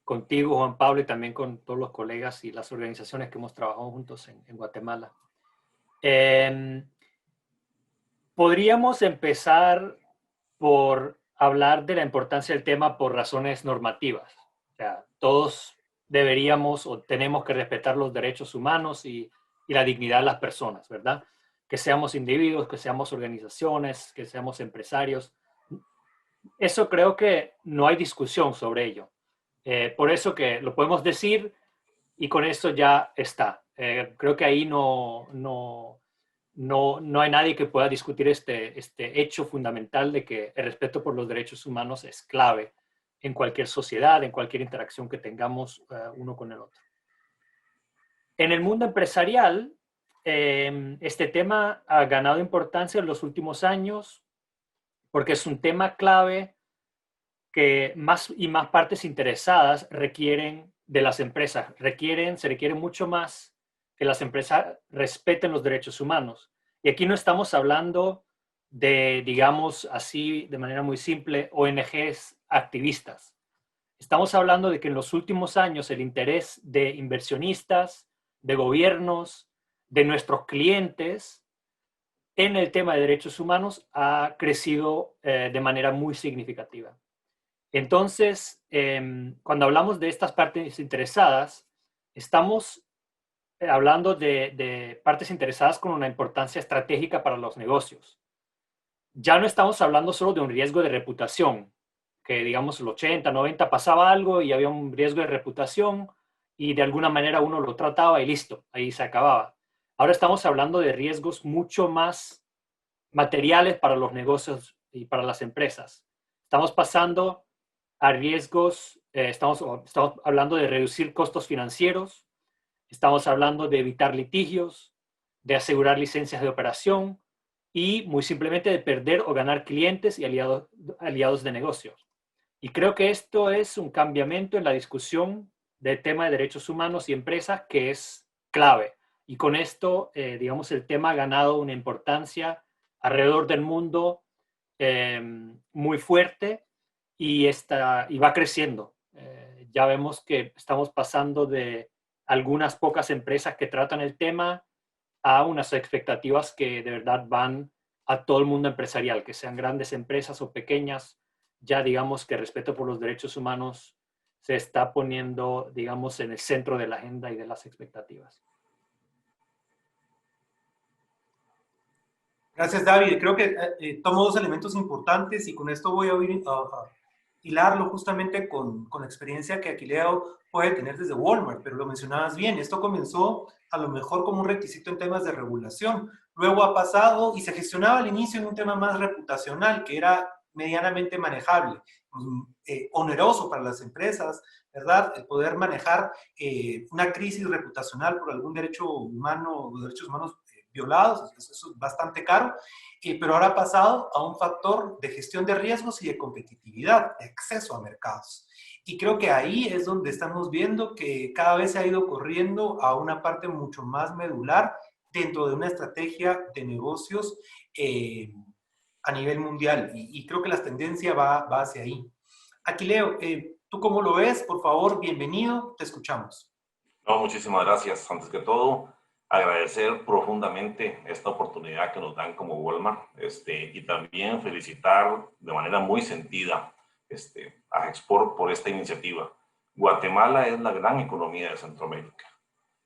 contigo, Juan Pablo, y también con todos los colegas y las organizaciones que hemos trabajado juntos en Guatemala. Podríamos empezar por hablar de la importancia del tema por razones normativas. O sea, todos deberíamos o tenemos que respetar los derechos humanos y la dignidad de las personas, ¿verdad? Que seamos individuos, que seamos organizaciones, que seamos empresarios. Eso creo que no hay discusión sobre ello. Por eso que lo podemos decir y con eso ya está. Creo que ahí no hay nadie que pueda discutir este hecho fundamental de que el respeto por los derechos humanos es clave en cualquier sociedad, en cualquier interacción que tengamos uno con el otro. En el mundo empresarial, este tema ha ganado importancia en los últimos años porque es un tema clave que más y más partes interesadas requieren de las empresas. Se requiere mucho más que las empresas respeten los derechos humanos. Y aquí no estamos hablando de, digamos así, de manera muy simple, ONGs activistas. Estamos hablando de que en los últimos años el interés de inversionistas, de gobiernos, de nuestros clientes en el tema de derechos humanos ha crecido de manera muy significativa. Entonces, cuando hablamos de estas partes interesadas, estamos hablando de partes interesadas con una importancia estratégica para los negocios. Ya no estamos hablando solo de un riesgo de reputación, que digamos el 80, 90 pasaba algo y había un riesgo de reputación y de alguna manera uno lo trataba y listo, ahí se acababa. Ahora estamos hablando de riesgos mucho más materiales para los negocios y para las empresas. Estamos pasando a riesgos, estamos hablando de reducir costos financieros, Estamos hablando de evitar litigios, de asegurar licencias de operación y muy simplemente de perder o ganar clientes y aliados de negocios. Y creo que esto es un cambiamiento en la discusión del tema de derechos humanos y empresas que es clave. Y con esto, digamos, el tema ha ganado una importancia alrededor del mundo muy fuerte y va creciendo. Ya vemos que estamos pasando de algunas pocas empresas que tratan el tema a unas expectativas que de verdad van a todo el mundo empresarial, que sean grandes empresas o pequeñas. Ya digamos que el respeto por los derechos humanos se está poniendo, digamos, en el centro de la agenda y de las expectativas. Gracias, David. Creo que tomo dos elementos importantes y con esto voy a hilarlo justamente con la experiencia que Aquileo puede tener desde Walmart, pero lo mencionabas bien, esto comenzó a lo mejor como un requisito en temas de regulación, luego ha pasado y se gestionaba al inicio en un tema más reputacional, que era medianamente manejable, oneroso para las empresas, ¿verdad? El poder manejar una crisis reputacional por algún derecho humano, derechos humanos violados, eso es bastante caro, pero ahora ha pasado a un factor de gestión de riesgos y de competitividad, de acceso a mercados. Y creo que ahí es donde estamos viendo que cada vez se ha ido corriendo a una parte mucho más medular dentro de una estrategia de negocios a nivel mundial. Y creo que la tendencia va hacia ahí. Aquileo, ¿tú cómo lo ves? Por favor, bienvenido, te escuchamos. No, muchísimas gracias. Antes que todo, agradecer profundamente esta oportunidad que nos dan como Walmart y también felicitar de manera muy sentida a Export por esta iniciativa. Guatemala es la gran economía de Centroamérica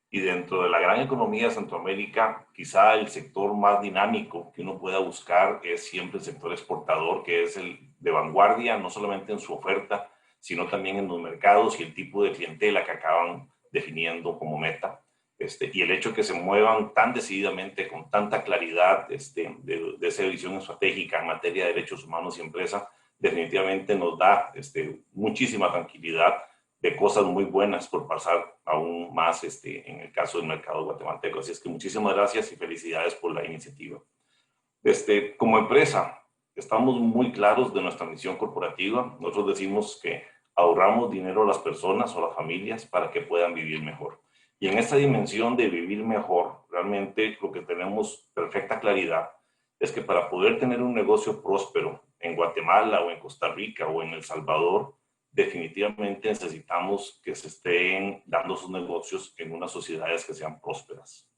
y dentro de la gran economía de Centroamérica quizá el sector más dinámico que uno pueda buscar es siempre el sector exportador, que es el de vanguardia, no solamente en su oferta, sino también en los mercados y el tipo de clientela que acaban definiendo como meta. Y el hecho de que se muevan tan decididamente, con tanta claridad de esa visión estratégica en materia de derechos humanos y empresa, definitivamente nos da muchísima tranquilidad de cosas muy buenas por pasar aún más en el caso del mercado guatemalteco. Así es que muchísimas gracias y felicidades por la iniciativa. Como empresa, estamos muy claros de nuestra misión corporativa. Nosotros decimos que ahorramos dinero a las personas o a las familias para que puedan vivir mejor. Y en esta dimensión de vivir mejor, realmente lo que tenemos perfecta claridad es que para poder tener un negocio próspero en Guatemala o en Costa Rica o en El Salvador, definitivamente necesitamos que se estén dando sus negocios en unas sociedades que sean prósperas.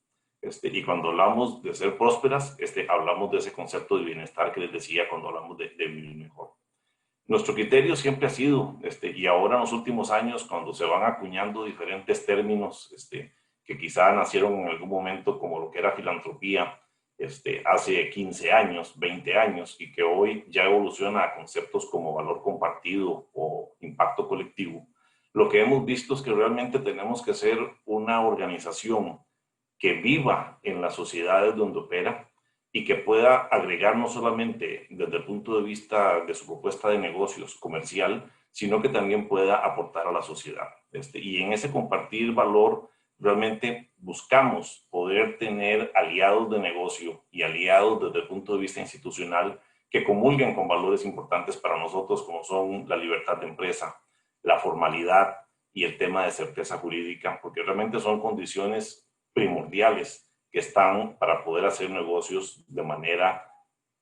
Y cuando hablamos de ser prósperas, hablamos de ese concepto de bienestar que les decía cuando hablamos de vivir mejor. Nuestro criterio siempre ha sido, y ahora en los últimos años, cuando se van acuñando diferentes términos que quizá nacieron en algún momento como lo que era filantropía, hace 15 años, 20 años, y que hoy ya evoluciona a conceptos como valor compartido o impacto colectivo, lo que hemos visto es que realmente tenemos que ser una organización que viva en las sociedades donde opera y que pueda agregar no solamente desde el punto de vista de su propuesta de negocios comercial, sino que también pueda aportar a la sociedad. Y en ese compartir valor, realmente buscamos poder tener aliados de negocio y aliados desde el punto de vista institucional que comulguen con valores importantes para nosotros, como son la libertad de empresa, la formalidad y el tema de certeza jurídica, porque realmente son condiciones primordiales que están para poder hacer negocios de manera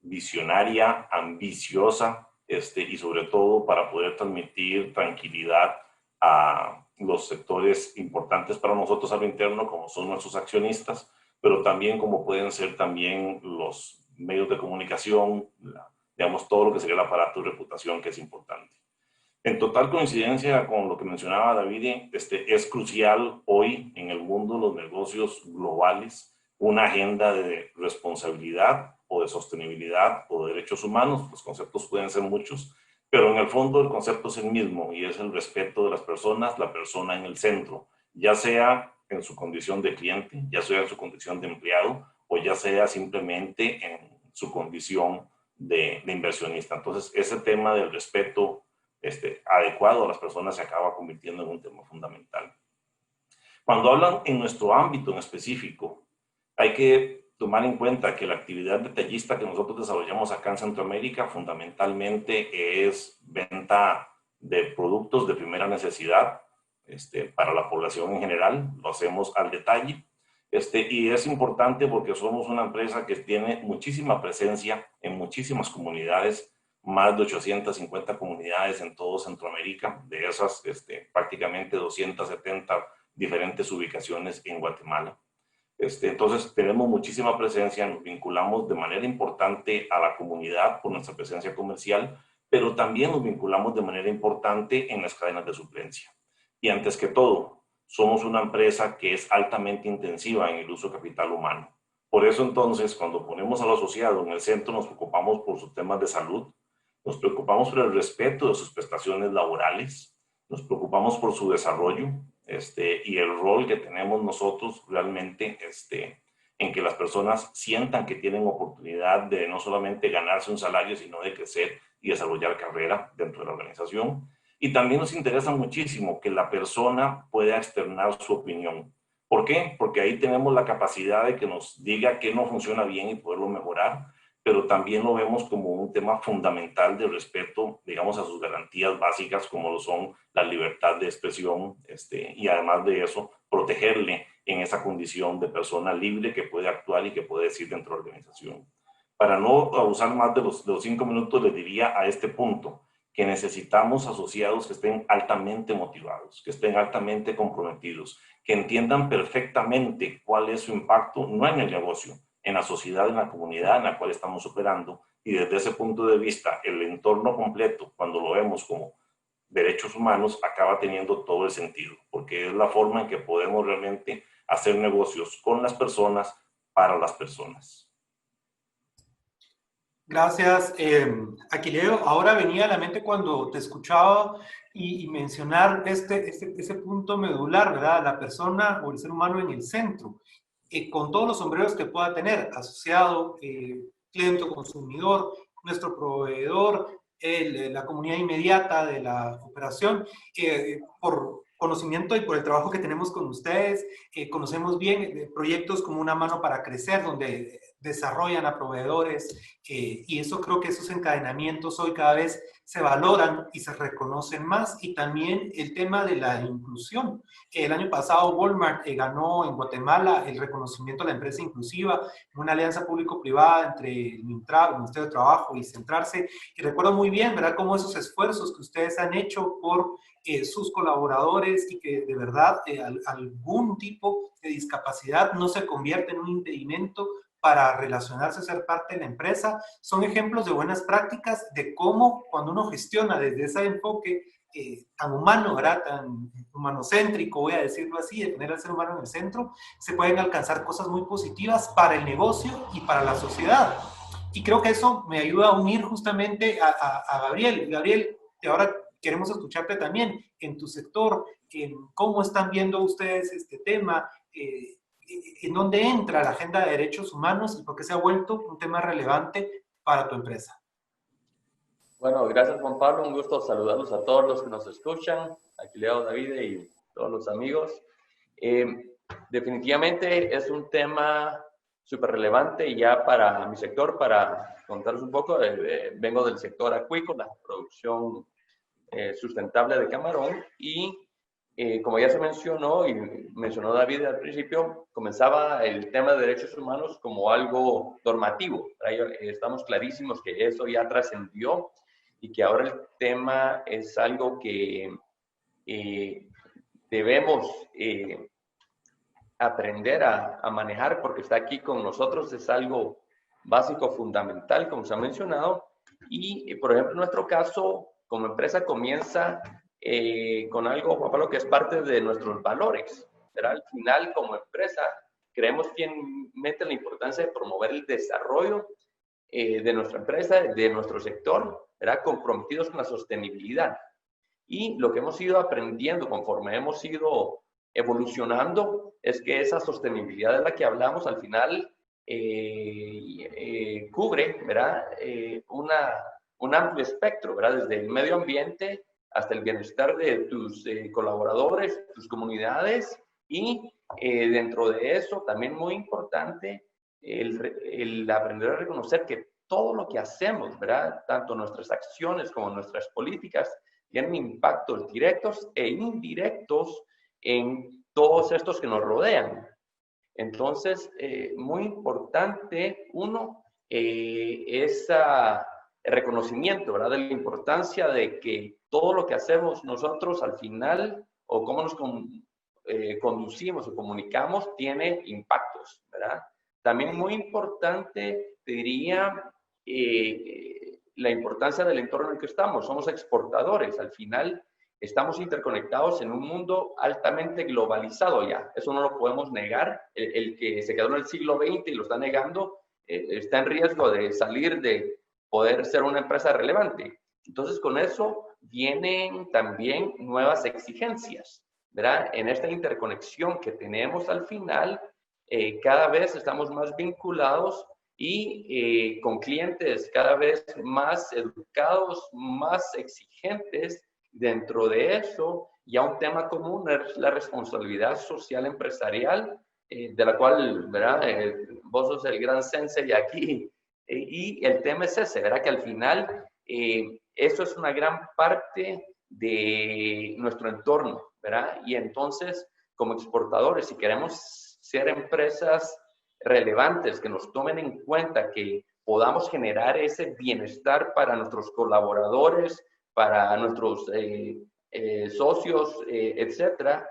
visionaria, ambiciosa, y sobre todo para poder transmitir tranquilidad a los sectores importantes para nosotros a lo interno, como son nuestros accionistas, pero también como pueden ser también los medios de comunicación, digamos, todo lo que sería el aparato de reputación, que es importante. En total coincidencia con lo que mencionaba David, es crucial hoy en el mundo de los negocios globales una agenda de responsabilidad o de sostenibilidad o de derechos humanos. Los conceptos pueden ser muchos, pero en el fondo el concepto es el mismo y es el respeto de las personas, la persona en el centro, ya sea en su condición de cliente, ya sea en su condición de empleado o ya sea simplemente en su condición de inversionista. Entonces, ese tema del respeto adecuado a las personas se acaba convirtiendo en un tema fundamental. Cuando hablan en nuestro ámbito en específico, hay que tomar en cuenta que la actividad detallista que nosotros desarrollamos acá en Centroamérica fundamentalmente es venta de productos de primera necesidad para la población en general. Lo hacemos al detalle. Y es importante porque somos una empresa que tiene muchísima presencia en muchísimas comunidades, más de 850 comunidades en todo Centroamérica, de esas prácticamente 270 diferentes ubicaciones en Guatemala. Entonces tenemos muchísima presencia, nos vinculamos de manera importante a la comunidad por nuestra presencia comercial, pero también nos vinculamos de manera importante en las cadenas de suplencia. Y antes que todo, somos una empresa que es altamente intensiva en el uso de capital humano. Por eso entonces, cuando ponemos al asociado en el centro, nos preocupamos por sus temas de salud, nos preocupamos por el respeto de sus prestaciones laborales, nos preocupamos por su desarrollo, y el rol que tenemos nosotros realmente en que las personas sientan que tienen oportunidad de no solamente ganarse un salario, sino de crecer y desarrollar carrera dentro de la organización. Y también nos interesa muchísimo que la persona pueda externar su opinión. ¿Por qué? Porque ahí tenemos la capacidad de que nos diga qué no funciona bien y poderlo mejorar, pero también lo vemos como un tema fundamental de respeto, digamos, a sus garantías básicas, como lo son la libertad de expresión, y además de eso, protegerle en esa condición de persona libre que puede actuar y que puede decir dentro de la organización. Para no abusar más de los 5 minutos, les diría a este punto que necesitamos asociados que estén altamente motivados, que estén altamente comprometidos, que entiendan perfectamente cuál es su impacto, no en el negocio, en la sociedad, en la comunidad en la cual estamos operando, y desde ese punto de vista, el entorno completo, cuando lo vemos como derechos humanos, acaba teniendo todo el sentido, porque es la forma en que podemos realmente hacer negocios con las personas, para las personas. Gracias, Aquileo. Ahora venía a la mente cuando te escuchaba y mencionar ese punto medular, ¿verdad? La persona o el ser humano en el centro, con todos los sombreros que pueda tener, asociado, cliente o consumidor, nuestro proveedor, la comunidad inmediata de la operación, por conocimiento y por el trabajo que tenemos con ustedes, conocemos bien proyectos como Una Mano para Crecer, donde desarrollan a proveedores, y eso creo que esos encadenamientos hoy cada vez se valoran y se reconocen más, y también el tema de la inclusión. El año pasado Walmart ganó en Guatemala el reconocimiento a la empresa inclusiva, en una alianza público-privada entre el MINTRAB, el Ministerio de Trabajo y Centrarse, y recuerdo muy bien, ¿verdad?, cómo esos esfuerzos que ustedes han hecho por sus colaboradores y que de verdad algún tipo de discapacidad no se convierte en un impedimento para relacionarse, ser parte de la empresa, son ejemplos de buenas prácticas de cómo cuando uno gestiona desde ese enfoque tan humano, ¿verdad?, tan humanocéntrico, voy a decirlo así, de tener al ser humano en el centro, se pueden alcanzar cosas muy positivas para el negocio y para la sociedad. Y creo que eso me ayuda a unir justamente a Gabriel. Gabriel, ahora queremos escucharte también en tu sector, en cómo están viendo ustedes este tema, en dónde entra la agenda de derechos humanos y por qué se ha vuelto un tema relevante para tu empresa. Bueno, gracias Juan Pablo, un gusto saludarlos a todos los que nos escuchan, Aquileo, David y todos los amigos. Definitivamente es un tema súper relevante y ya para mi sector, para contaros un poco, vengo del sector acuícola, producción sustentable de camarón, y como ya se mencionó y mencionó David al principio, comenzaba el tema de derechos humanos como algo normativo. Estamos clarísimos que eso ya trascendió y que ahora el tema es algo que debemos aprender a manejar, porque está aquí con nosotros, es algo básico, fundamental, como se ha mencionado. Y, por ejemplo, en nuestro caso, como empresa comienza con algo, Juan Pablo, que es parte de nuestros valores, ¿verdad? Al final, como empresa, creemos fielmente la importancia de promover el desarrollo de nuestra empresa, de nuestro sector, ¿verdad?, comprometidos con la sostenibilidad. Y lo que hemos ido aprendiendo conforme hemos ido evolucionando es que esa sostenibilidad de la que hablamos al final cubre, ¿verdad?, un amplio espectro, ¿verdad?, desde el medio ambiente hasta el bienestar de tus colaboradores, tus comunidades Y dentro de eso, también muy importante, el aprender a reconocer que todo lo que hacemos, ¿verdad? Tanto nuestras acciones como nuestras políticas tienen impactos directos e indirectos en todos estos que nos rodean. Entonces, muy importante, uno, ese reconocimiento, ¿verdad? De la importancia de que todo lo que hacemos nosotros al final, o cómo nos conducimos o comunicamos, tiene impactos, ¿verdad? También muy importante, te diría, la importancia del entorno en el que estamos. Somos exportadores. Al final, estamos interconectados en un mundo altamente globalizado ya. Eso no lo podemos negar. El que se quedó en el siglo XX y lo está negando, está en riesgo de salir de poder ser una empresa relevante. Entonces, con eso vienen también nuevas exigencias, ¿verdad? En esta interconexión que tenemos al final, cada vez estamos más vinculados y con clientes cada vez más educados, más exigentes. Dentro de eso, ya un tema común es la responsabilidad social empresarial, de la cual, ¿verdad? Vos sos el gran sensei aquí. Y el tema es ese, ¿verdad? Que al final eso es una gran parte de nuestro entorno, ¿verdad? Y entonces, como exportadores, si queremos ser empresas relevantes, que nos tomen en cuenta, que podamos generar ese bienestar para nuestros colaboradores, para nuestros socios, etcétera,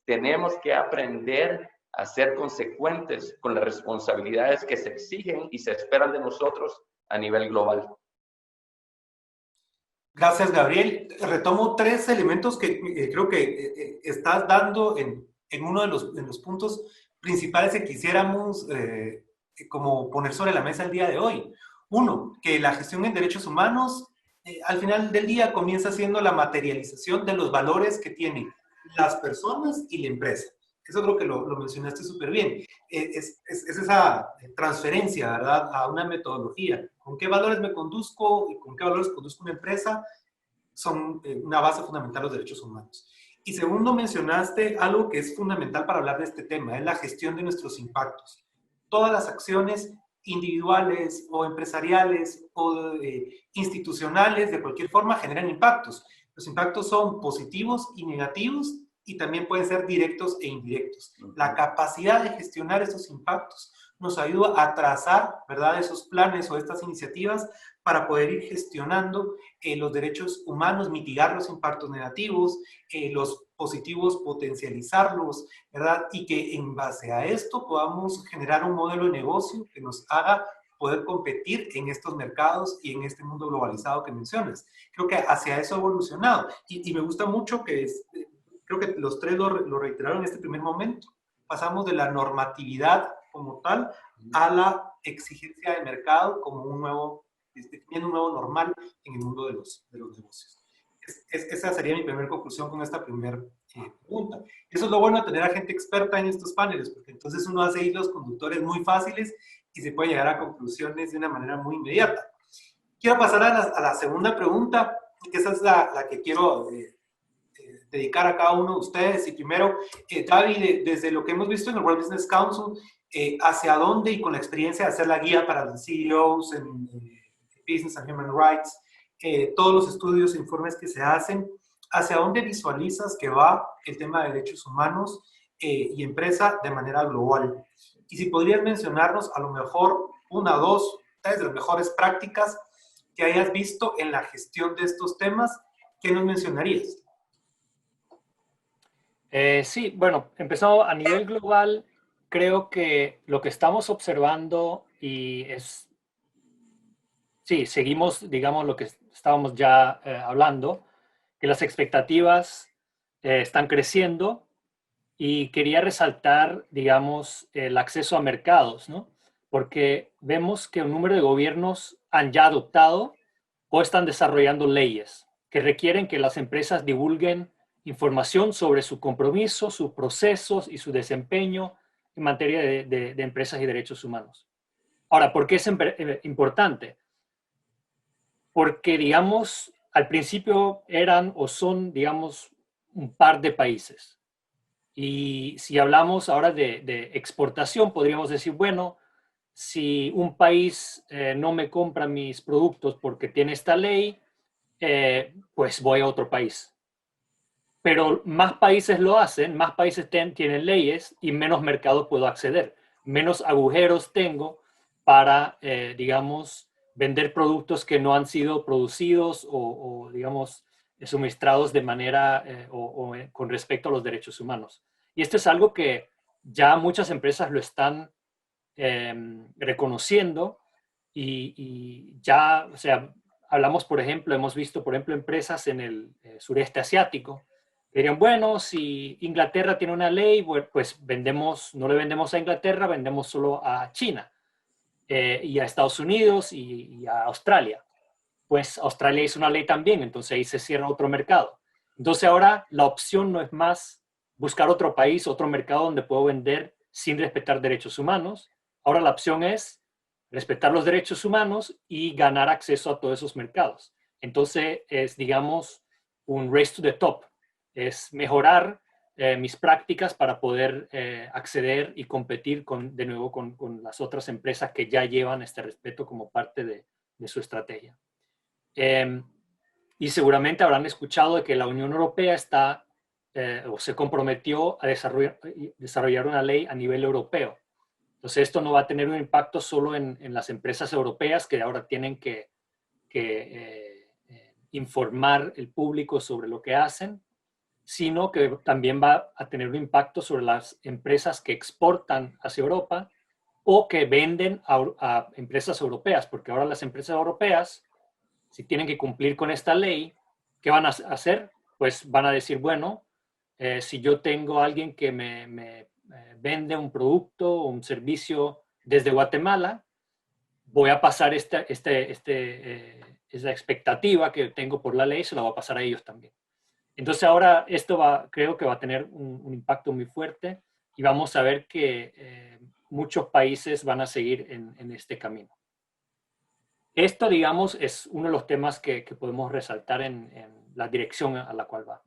tenemos que aprender a ser consecuentes con las responsabilidades que se exigen y se esperan de nosotros a nivel global. Gracias, Gabriel. Retomo tres elementos que creo que estás dando en uno de los puntos principales que quisiéramos como poner sobre la mesa el día de hoy. Uno, que la gestión en derechos humanos al final del día comienza siendo la materialización de los valores que tienen las personas y la empresa. Eso creo que lo mencionaste súper bien. Es esa transferencia, ¿verdad?, a una metodología. ¿Con qué valores me conduzco y con qué valores conduzco una empresa? Son una base fundamental los derechos humanos. Y segundo, mencionaste algo que es fundamental para hablar de este tema, es la gestión de nuestros impactos. Todas las acciones individuales o empresariales o institucionales de cualquier forma generan impactos. Los impactos son positivos y negativos y también pueden ser directos e indirectos. La capacidad de gestionar estos impactos nos ayuda a trazar, ¿verdad?, esos planes o estas iniciativas para poder ir gestionando los derechos humanos, mitigar los impactos negativos, los positivos potencializarlos, ¿verdad? Y que en base a esto podamos generar un modelo de negocio que nos haga poder competir en estos mercados y en este mundo globalizado que mencionas. Creo que hacia eso ha evolucionado. Y me gusta mucho que creo que los tres lo reiteraron en este primer momento. Pasamos de la normatividad como tal a la exigencia de mercado como un nuevo, definiendo un nuevo normal en el mundo de los negocios. Esa sería mi primera conclusión con esta primera pregunta. Eso es lo bueno de tener a gente experta en estos paneles, porque entonces uno hace hilos conductores muy fáciles y se puede llegar a conclusiones de una manera muy inmediata. Quiero pasar a la segunda pregunta, que esa es la que quiero dedicar a cada uno de ustedes. Y primero, David, desde lo que hemos visto en el World Business Council, ¿hacia dónde, y con la experiencia de hacer la guía para los CEOs en Business and Human Rights, todos los estudios e informes que se hacen, hacia dónde visualizas que va el tema de derechos humanos y empresa de manera global? Y si podrías mencionarnos a lo mejor una o dos de las mejores prácticas que hayas visto en la gestión de estos temas, ¿qué nos mencionarías? Sí, bueno, empezando a nivel global, creo que lo que estamos observando sí, seguimos, digamos, lo que estábamos ya hablando, que las expectativas están creciendo, y quería resaltar, digamos, el acceso a mercados, ¿no? Porque vemos que un número de gobiernos han ya adoptado o están desarrollando leyes que requieren que las empresas divulguen información sobre su compromiso, sus procesos y su desempeño en materia de empresas y derechos humanos. Ahora, ¿por qué es importante? Porque, digamos, al principio eran o son, digamos, un par de países. Y si hablamos ahora de exportación, podríamos decir, bueno, si un país no me compra mis productos porque tiene esta ley, pues voy a otro país. Pero más países lo hacen, más países tienen leyes y menos mercados puedo acceder. Menos agujeros tengo para, digamos, vender productos que no han sido producidos o digamos, suministrados de manera con respecto a los derechos humanos. Y esto es algo que ya muchas empresas lo están reconociendo y ya, o sea, hablamos, por ejemplo, hemos visto, por ejemplo, empresas en el sureste asiático que dirían, bueno, si Inglaterra tiene una ley, pues vendemos, no le vendemos a Inglaterra, vendemos solo a China y a Estados Unidos y a Australia. Pues Australia hizo una ley también, entonces ahí se cierra otro mercado. Entonces ahora la opción no es más buscar otro país, otro mercado donde puedo vender sin respetar derechos humanos. Ahora la opción es respetar los derechos humanos y ganar acceso a todos esos mercados. Entonces es, digamos, un race to the top. Es mejorar mis prácticas para poder acceder y competir de nuevo con las otras empresas que ya llevan este respeto como parte de su estrategia. Y seguramente habrán escuchado de que la Unión Europea está o se comprometió a desarrollar una ley a nivel europeo. Entonces esto no va a tener un impacto solo en las empresas europeas que ahora tienen que informar el público sobre lo que hacen, sino que también va a tener un impacto sobre las empresas que exportan hacia Europa o que venden a empresas europeas, porque ahora las empresas europeas, si tienen que cumplir con esta ley, ¿qué van a hacer? Pues van a decir, bueno, si yo tengo a alguien que me vende un producto o un servicio desde Guatemala, voy a pasar esa expectativa que tengo por la ley, se la voy a pasar a ellos también. Entonces ahora esto creo que va a tener un impacto muy fuerte y vamos a ver que muchos países van a seguir en este camino. Esto, digamos, es uno de los temas que podemos resaltar en la dirección a la cual va.